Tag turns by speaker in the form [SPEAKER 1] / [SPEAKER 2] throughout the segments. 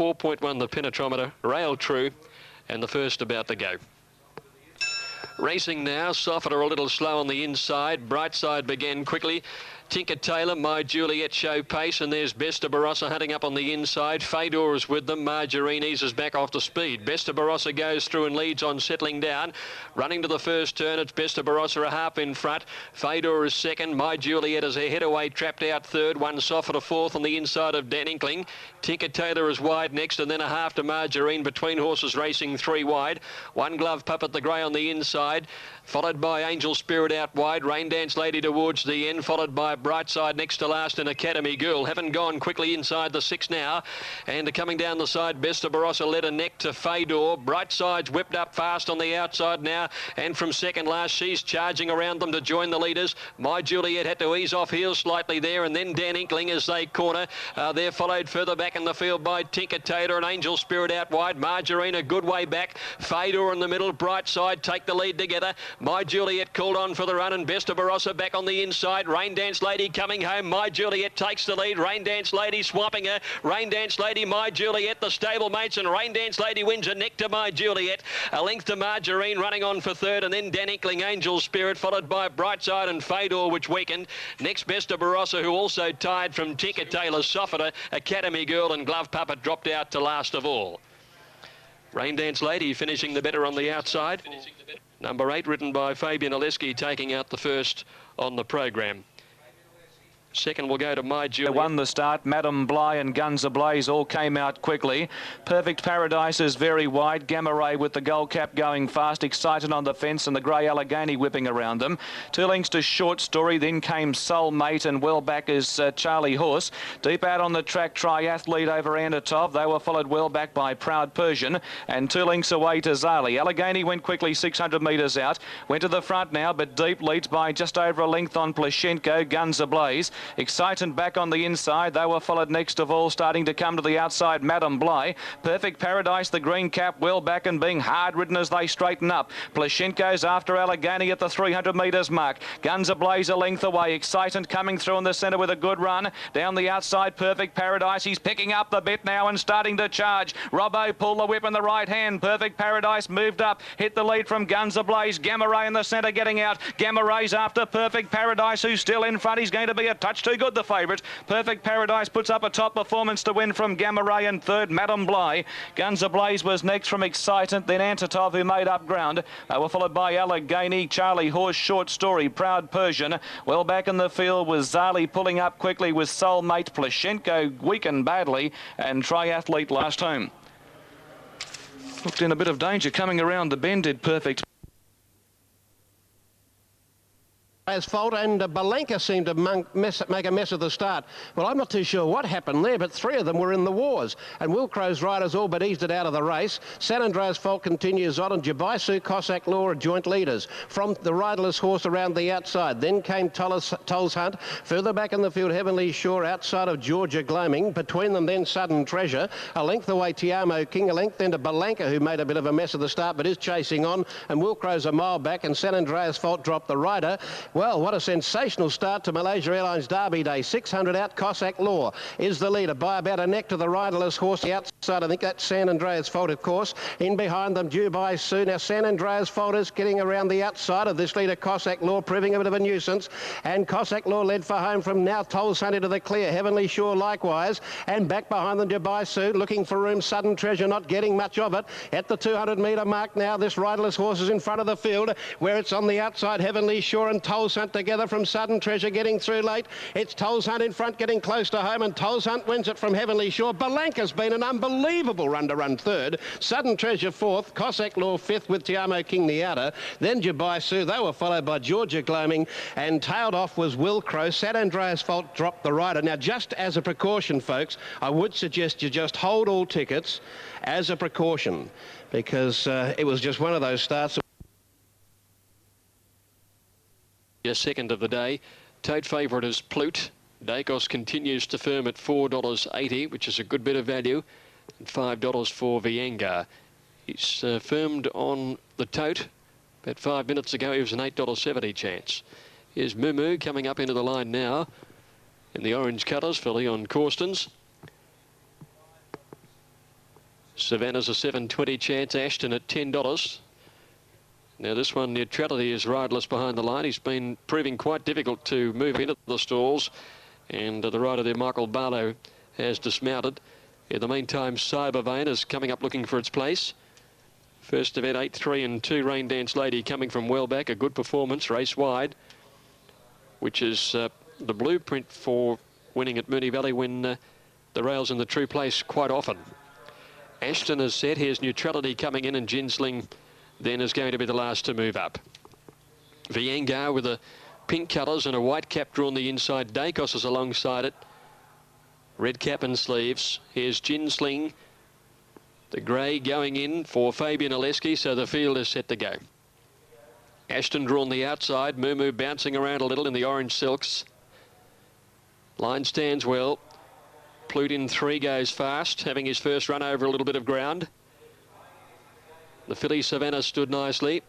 [SPEAKER 1] 4.1 the penetrometer, rail true, and the first about to go. Racing now, Softer a little slow on the inside. Brightside began quickly. Tinker Taylor, My Juliet show pace, and there's Besta Barossa hunting up on the inside. Fedor is with them. Margarine eases back off the speed. Besta Barossa goes through and leads on settling down. Running to the first turn, it's Besta Barossa a half in front. Fedor is second. My Juliet is a head away, trapped out third. One Softer fourth on the inside of Dan Inkling. Tinker Taylor is wide next, and then a half to Margarine. Between horses racing three wide. One Glove Puppet the grey on the inside, followed by Angel Spirit out wide. Rain Dance Lady towards the end, followed by Brightside next to last and Academy Girl. Haven't gone quickly inside the six now. And coming down the side, Besta Barossa led a neck to Fedor. Brightside's whipped up fast on the outside now. And from second last, she's charging around them to join the leaders. My Juliet had to ease off heels slightly there. And then Dan Inkling as they corner. They're followed further back in the field by Tinker Taylor and Angel Spirit out wide. Margarine a good way back. Fedor in the middle. Brightside take the lead together. My Juliet called on for the run, and Besta Barossa back on the inside. Rain Dance Lady coming home. My Juliet takes the lead. Rain Dance Lady swamping her. Rain Dance Lady, My Juliet, the stablemates, and Rain Dance Lady wins a neck to My Juliet. A length to Margarine running on for third, and then Dan Inkling, Angel Spirit, followed by Brightside and Fedor, which weakened. Next, Besta Barossa, who also tied from Tinker Taylor's Softer. Academy Girl and Glove Puppet dropped out to last of all. Rain Dance Lady finishing the better on the outside. Number 8, ridden by Fabian Oleski, taking out the first on the program. Second will go to My Juliet.
[SPEAKER 2] Won the start. Madam Bly and Guns Ablaze all came out quickly. Perfect Paradise is very wide. Gamma Ray with the gold cap going fast. Excited on the fence, and the grey Allegheny whipping around them. 2 lengths to Short Story. Then came Soulmate, and well back is Charlie Horse. Deep out on the track, Triathlete over Anatov. They were followed well back by Proud Persian, and 2 lengths away to Zali. Allegheny went quickly 600 metres out. Went to the front now, but deep leads by just over a length on Plashenko. Guns Ablaze. Excitant back on the inside. They were followed next of all, starting to come to the outside, Madam Bly. Perfect Paradise, the green cap, well back and being hard ridden as they straighten up. Plashenko's after Allegheny at the 300 metres mark. Guns Ablaze a length away. Excitant coming through in the centre with a good run. Down the outside, Perfect Paradise. He's picking up the bit now and starting to charge. Robbo pulled the whip in the right hand. Perfect Paradise moved up, hit the lead from Guns Ablaze. Gamma Ray in the centre getting out. Gamma Ray's after Perfect Paradise, who's still in front. He's going to be a touch too good, the favourite. Perfect Paradise puts up a top performance to win from Gamma Ray, and third, Madam Bly. Guns Ablaze was next from Excitant, then Antatov, who made up ground. They were followed by Allegheny, Charlie Horse, Short Story, Proud Persian. Well back in the field was Zali pulling up quickly with Soulmate. Plashenko weakened badly, and Triathlete last home. Looked in a bit of danger coming around the bend, did Perfect.
[SPEAKER 3] Fault, and Balenka seemed to make a mess of the start. Well, I'm not too sure what happened there, but 3 of them were in the wars, and Wilcrow's riders all but eased it out of the race. San Andreas Fault continues on, and Jabaisu, Cossack Law are joint leaders. From the riderless horse around the outside, then came Toll's Hunt. Further back in the field, Heavenly Shore outside of Georgia Gloaming. Between them then Sudden Treasure. A length away, Tiamo King. A length then to Balenka, who made a bit of a mess of the start but is chasing on, and Wilcrow's a mile back, and San Andreas Fault dropped the rider. Well, what a sensational start to Malaysia Airlines Derby Day. 600 out, Cossack Law is the leader by about a neck to the riderless horse. The outside, I think that's San Andreas Fault, of course. In behind them, Dubai Sue. Now, San Andreas Fault is getting around the outside of this leader, Cossack Law, proving a bit of a nuisance. And Cossack Law led for home from now. Toll's Hunt into the clear. Heavenly Shore likewise. And back behind them, Dubai Sue, looking for room. Sudden Treasure, not getting much of it. At the 200-metre mark now, this riderless horse is in front of the field, where it's on the outside, Heavenly Shore and Toll's Hunt together from Sudden Treasure getting through late. It's Toll's Hunt in front, getting close to home, and Toll's Hunt wins it from Heavenly Shore. Balanka's been an unbelievable run to run third. Sudden Treasure fourth, Cossack Law fifth with Tiamo King the outer. Then Dubai Sue. They were followed by Georgia Gloaming, and tailed off was Will Crow. San Andreas Fault dropped the rider. Now, just as a precaution, folks, I would suggest you just hold all tickets as a precaution, because it was just one of those starts.
[SPEAKER 1] Second of the day. Tote favourite is Plute. Dacos continues to firm at $4.80, which is a good bit of value, and $5 for Viengar. He's firmed on the Tote. About 5 minutes ago, he was an $8.70 chance. Here's Mumu coming up into the line now in the orange colours for Leon Corstens. Savannah's a 7.20 chance. Ashton at $10. Now this one, Neutrality, is riderless behind the line. He's been proving quite difficult to move into the stalls. And the rider there, Michael Barlow, has dismounted. In the meantime, Cyber Vein is coming up looking for its place. First event, 8-3 and 2 Rain Dance Lady coming from well back. A good performance, race wide, which is the blueprint for winning at Moonee Valley when the rail's in the true place quite often. Ashton is set. Here's Neutrality coming in, and Ginsling then is going to be the last to move up. Viengar with the pink colours and a white cap drawn the inside. Dacos is alongside it. Red cap and sleeves. Here's Ginsling. The grey going in for Fabian Oleski, so the field is set to go. Ashton drawn the outside. Moo bouncing around a little in the orange silks. Line stands well. Plute in 3 goes fast, having his first run over a little bit of ground. The filly Savannah stood nicely.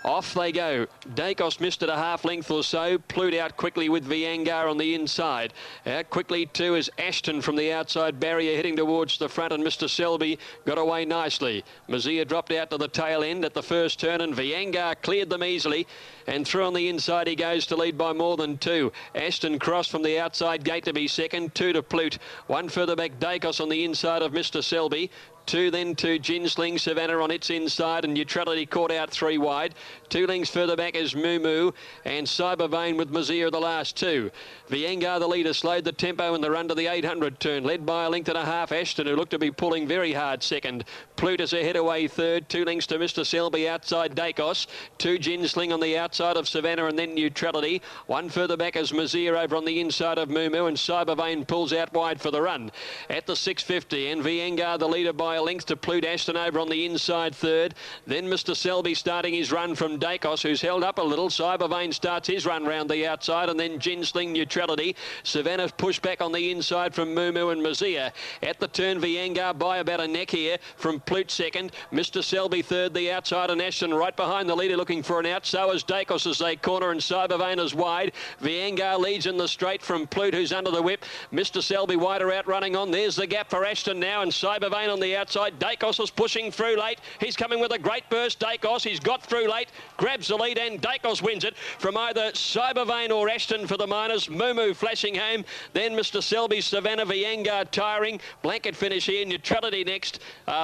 [SPEAKER 1] Off they go. Dacos missed it a half length or so. Plute out quickly with Viengar on the inside. Out quickly too is Ashton from the outside barrier heading towards the front, and Mr. Selby got away nicely. Mazia dropped out to the tail end at the first turn, and Viengar cleared them easily. And through on the inside he goes to lead by more than 2. Ashton crossed from the outside gate to be second. 2 to Plute. 1 further back, Dacos on the inside of Mr. Selby. 2 then to Ginsling, Savannah on its inside, and Neutrality caught out 3 wide. 2 lengths further back is Moo and Cyber Vein with Mazia the last 2. Viengar the leader slowed the tempo in the run to the 800 turn, led by a length and a half. Ashton, who looked to be pulling very hard, second. Plute is ahead away third. 2 lengths to Mr. Selby outside Dacos. 2 Ginsling on the outside of Savannah, and then Neutrality. 1 further back is Mazia over on the inside of Moo, and Cyber Vein pulls out wide for the run. At the 650, and Viengar the leader by a length to Plute. Ashton over on the inside third. Then Mr. Selby starting his run from Dacos, who's held up a little. Cyber Vein starts his run round the outside, and then Ginsling, Neutrality. Savannah pushed back on the inside from Moo and Mazia. At the turn, Viengar by about a neck here from Plute second. Mr. Selby third, the outside, and Ashton right behind the leader looking for an out. So is Dacos as they corner, and Cyber Vein is wide. Viengar leads in the straight from Plute, who's under the whip. Mr. Selby wider out running on. There's the gap for Ashton now, and Cyber Vein on the outside. Dacos is pushing through late. He's coming with a great burst. Dacos, he's got through late, grabs the lead, and Dacos wins it from either Cyber Vein or Ashton for the minors. Moo flashing home. Then Mr. Selby, Savannah, Viengar tiring. Blanket finish here. Neutrality next.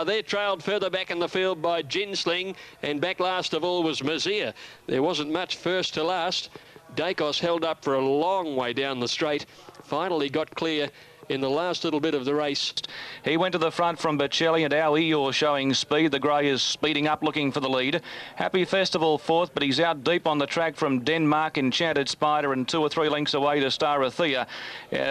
[SPEAKER 1] They're trailed further back in the field by Ginsling, and back last of all was Mazia. There wasn't much first to last. Dacos held up for a long way down the straight. Finally got clear in the last little bit of the race.
[SPEAKER 2] He went to the front from Bocelli, and our Eeyore showing speed. The grey is speeding up looking for the lead. Happy Festival fourth, but he's out deep on the track from Denmark, Enchanted Spider, and 2 or 3 lengths away to Starathea.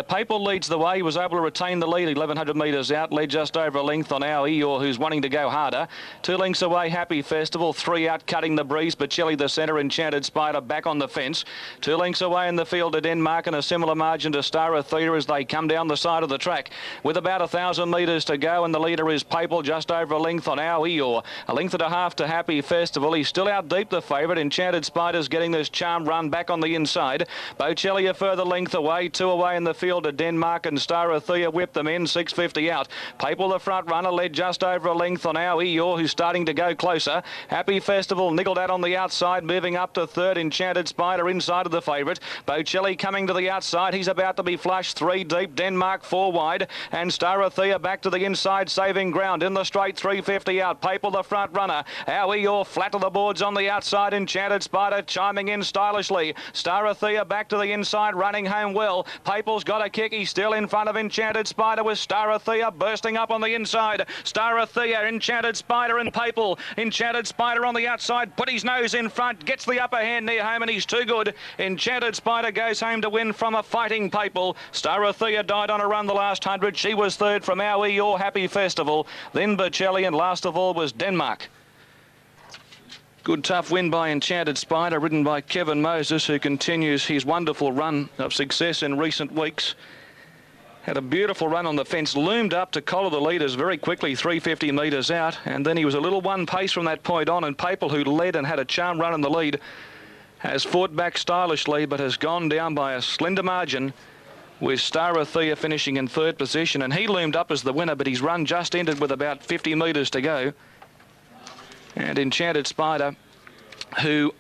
[SPEAKER 2] Papal leads the way. He was able to retain the lead 1,100 metres out, led just over a length on our Eeyore, who's wanting to go harder. 2 lengths away, Happy Festival. 3 out, Cutting the Breeze. Bocelli the centre, Enchanted Spider back on the fence. 2 lengths away in the field to Denmark, and a similar margin to Starathea as they come down the side of the track with about 1,000 metres to go, and the leader is Papal, just over a length on our Eeyore. A length and a half to Happy Festival. He's still out deep, the favourite. Enchanted Spider's getting this charm run back on the inside. Bocelli a further length away. 2 away in the field to Denmark, and Starathea whipped them in. 650 out. Papal the front runner, led just over a length on our Eeyore, who's starting to go closer. Happy Festival niggled out on the outside, moving up to third. Enchanted Spider inside of the favourite. Bocelli coming to the outside. He's about to be flushed. 3 deep. Denmark 4 wide, and Starathea back to the inside, saving ground in the straight. 350 out. Papal the front runner. Our Eeyore flat to the boards on the outside. Enchanted Spider chiming in stylishly. Starathea back to the inside, running home well. Papal's got a kick. He's still in front of Enchanted Spider, with Starathea bursting up on the inside. Starathea, Enchanted Spider, and Papal. Enchanted Spider on the outside, put his nose in front, gets the upper hand near home, and he's too good. Enchanted Spider goes home to win from a fighting Papal. Starathea died on a run the last 100. She was third from our Eeyore, Happy Festival. Then Bocelli, and last of all was Denmark. Good tough win by Enchanted Spider, ridden by Kevin Moses, who continues his wonderful run of success in recent weeks. Had a beautiful run on the fence, loomed up to collar the leaders very quickly, 350 metres out, and then he was a little one pace from that point on, and Papal, who led and had a charm run in the lead, has fought back stylishly, but has gone down by a slender margin with Starathea finishing in third position, and he loomed up as the winner, but his run just ended with about 50 metres to go. And Enchanted Spider, who...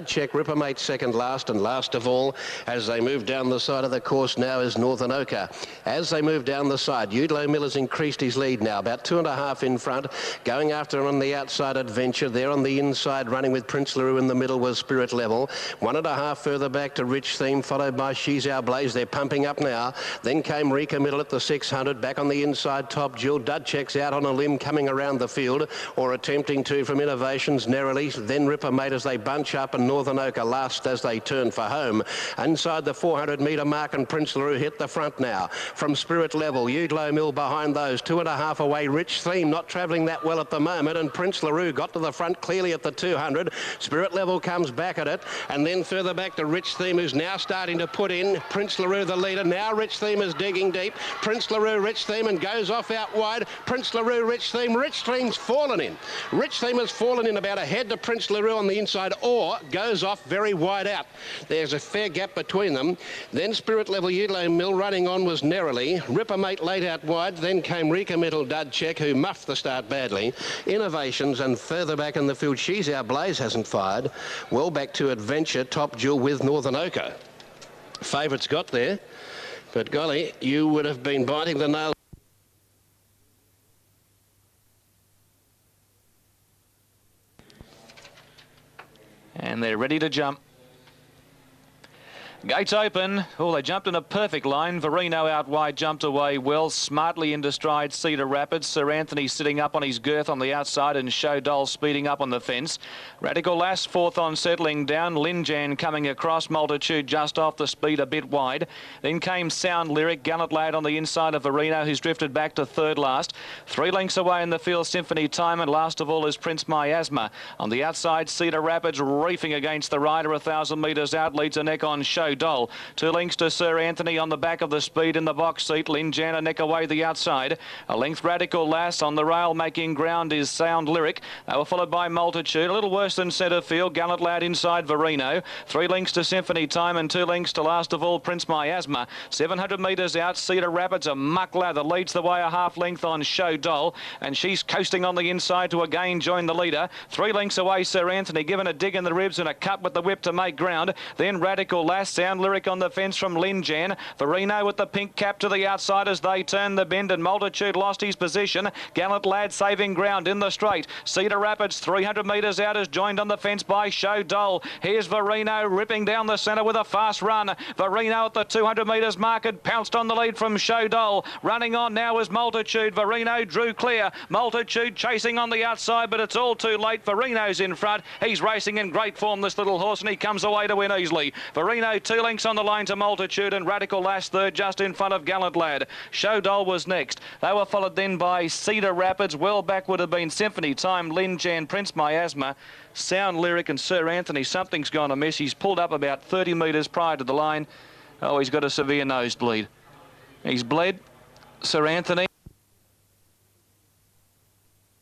[SPEAKER 3] Check Rippermate second last, and last of all, as they move down the side of the course now, is Northern Ochre. As they move down the side, Udlow Miller's increased his lead now, about 2.5 in front. Going after him on the outside, Adventure. There on the inside, running with Prince LaRue in the middle, was Spirit Level. 1.5 further back to Rich Theme, followed by She's Our Blaze. They're pumping up now. Then came Rika Middle at the 600. Back on the inside, Top Jewel. Dudcheck's out on a limb, coming around the field, or attempting to from Innovations narrowly. Then Rippermate as they bunch up, and Northern Ochre last as they turn for home. Inside the 400 metre mark, and Prince LaRue hit the front now. From Spirit Level, Udlow Mill behind those. 2.5 away. Rich Theme not travelling that well at the moment, and Prince LaRue got to the front clearly at the 200. Spirit Level comes back at it, and then further back to Rich Theme, who's now starting to put in. Prince LaRue the leader. Now Rich Theme is digging deep. Prince LaRue, Rich Theme, and goes off out wide. Prince LaRue, Rich Theme. Rich Theme's fallen in. Rich Theme has fallen in about a head to Prince LaRue on the inside, or goes off very wide out. There's a fair gap between them. Then Spirit Level, Udlow Mill running on was narrowly. Rippermate late out wide. Then came Rika Middle, Dudcheck, who muffed the start badly. Innovations, and further back in the field, She's Our Blaze hasn't fired. Well back to Adventure, Top Jewel with Northern Ochre. Favourites got there, but golly, you would have been biting the nail.
[SPEAKER 2] And they're ready to jump. Gates open. Oh, they jumped in a perfect line. Verino out wide, jumped away well, smartly into stride Cedar Rapids. Sir Anthony sitting up on his girth on the outside, and Show Doll speeding up on the fence. Radical Lass fourth on, settling down. Linjan coming across. Multitude just off the speed, a bit wide. Then came Sound Lyric. Gallant Lad on the inside of Verino, who's drifted back to third last. 3 lengths away in the field, Symphony Time, and last of all is Prince Miasma. On the outside, Cedar Rapids reefing against the rider. 1,000 metres out, leads a neck on Show Doll. 2 lengths to Sir Anthony on the back of the speed in the box seat. Linjan a neck away the outside. A length Radical Lass on the rail making ground is Sound Lyric. They were followed by Multitude. A little worse than centre field. Gallant Lad inside Verino. 3 lengths to Symphony Time, and 2 lengths to last of all Prince Miasma. 700 metres out, Cedar Rapids, a muck lather, leads the way a half length on Show Doll, and she's coasting on the inside to again join the leader. 3 lengths away Sir Anthony, given a dig in the ribs and a cut with the whip to make ground. Then Radical Lass, Sound Lyric on the fence from Linjan. Verino with the pink cap to the outside as they turn the bend, and Multitude lost his position. Gallant Lad saving ground in the straight. Cedar Rapids 300 metres out is joined on the fence by Show Doll. Here's Verino ripping down the centre with a fast run. Verino at the 200 metres mark had pounced on the lead from Show Doll. Running on now is Multitude. Verino drew clear. Multitude chasing on the outside, but it's all too late. Verino's in front. He's racing in great form, this little horse, and he comes away to win easily. Verino 2 lengths on the line to Multitude, and Radical Lass third just in front of Gallant Lad. Show Doll was next. They were followed then by Cedar Rapids. Well back would have been Symphony Time, Linjan, Prince Miasma, Sound Lyric, and Sir Anthony. Something's gone amiss. He's pulled up about 30 metres prior to the line. Oh, he's got a severe nosebleed. He's bled, Sir Anthony.